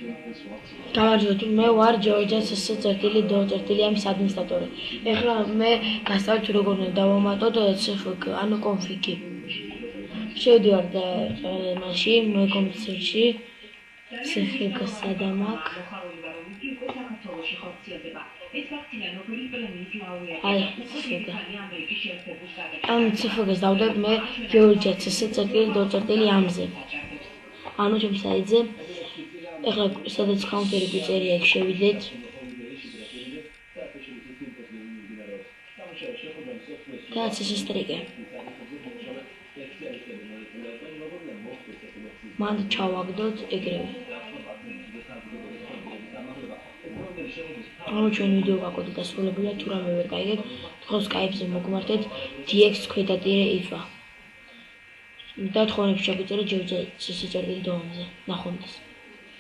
გამარჯობთ, მე ვარ ჯორჯია CC_DO_M-ის ადმინისტრატორი. ეხლა მე გასწავლით როგორ უნდა დავამატოთ CFG, ანუ კონფიგი. შევდივართ მაშინ მე კომპიუტერში CFG სადამ აქვს. აი, ამ CFG-ს დავდებ მე ჯორჯია CC_DO_M-ზე. ანუ ჩემ საიტზე ეხლა სადაც counter-ი გვიწერია, იქ შევიდეთ. და CSS-ტრიკი. მან ჩავაგდოთ ეგრევე. ანუ ჩვენ ვიდეო გაკვეთით დასრულებულია, თუ რამე ვერ გაიგეთ, თქო Skype-ზე მოგმართეთ dx_if. და თხოვნებში ჩაგვიწერეთ ჯორჯია CC_DO_M-ზე. ნახვამდის.